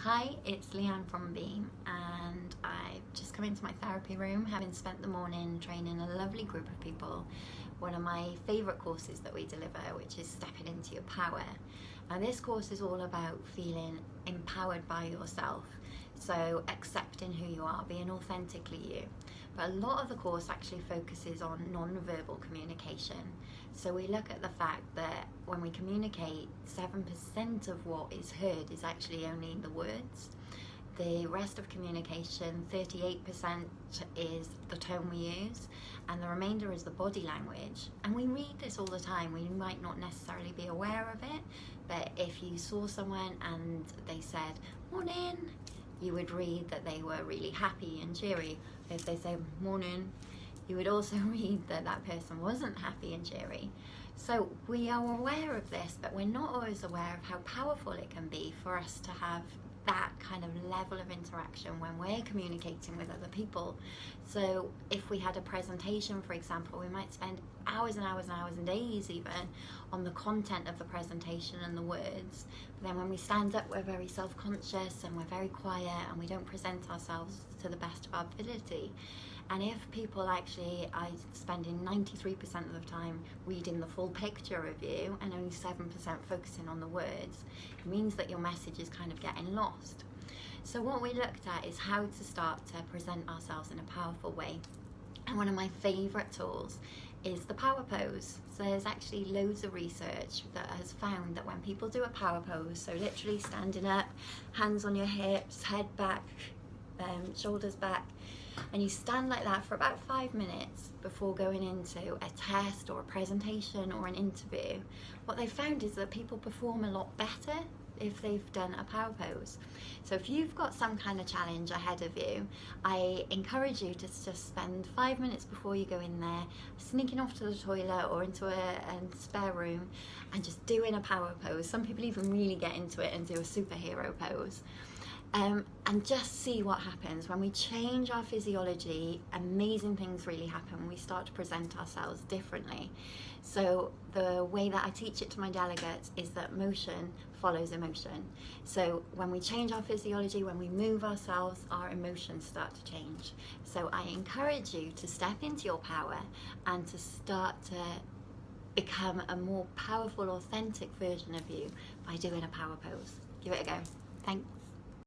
Hi, it's Leanne from Beam, and I've just come into my therapy room having spent the morning training a lovely group of people. One of my favourite courses that we deliver, which is Stepping Into Your Power. Now, this course is all about feeling empowered by yourself, so accepting who you are, being authentically you. But a lot of the course actually focuses on non-verbal communication. So we look at the fact that when we communicate, 7% of what is heard is actually only the words. The rest of communication, 38% is the tone we use, and the remainder is the body language. And we read this all the time. We might not necessarily be aware of it, but if you saw someone and they said, "Morning," you would read that they were really happy and cheery. If they say "morning," you would also read that that person wasn't happy and cheery. So we are aware of this, but we're not always aware of how powerful it can be for us to have that kind of level of interaction when we're communicating with other people. So if we had a presentation, for example, we might spend hours and hours and hours and days even on the content of the presentation and the words. But then when we stand up, we're very self-conscious and we're very quiet and we don't present ourselves to the best of our ability. And if people actually are spending 93% of the time reading the full picture of you and only 7% focusing on the words, it means that your message is kind of getting lost. So what we looked at is how to start to present ourselves in a powerful way. And one of my favourite tools is the power pose. So there's actually loads of research that has found that when people do a power pose, so literally standing up, hands on your hips, head back, shoulders back, and you stand like that for about 5 minutes before going into a test or a presentation or an interview, what they found is that people perform a lot better if they've done a power pose. So if you've got some kind of challenge ahead of you, I encourage you to just spend 5 minutes before you go in there, sneaking off to the toilet or into a spare room and just doing a power pose. Some people even really get into it and do a superhero pose. And just see what happens. When we change our physiology, amazing things really happen when we start to present ourselves differently. So the way that I teach it to my delegates is that motion follows emotion. So when we change our physiology, when we move ourselves, our emotions start to change. So I encourage you to step into your power and to start to become a more powerful, authentic version of you by doing a power pose. Give it a go. Thanks.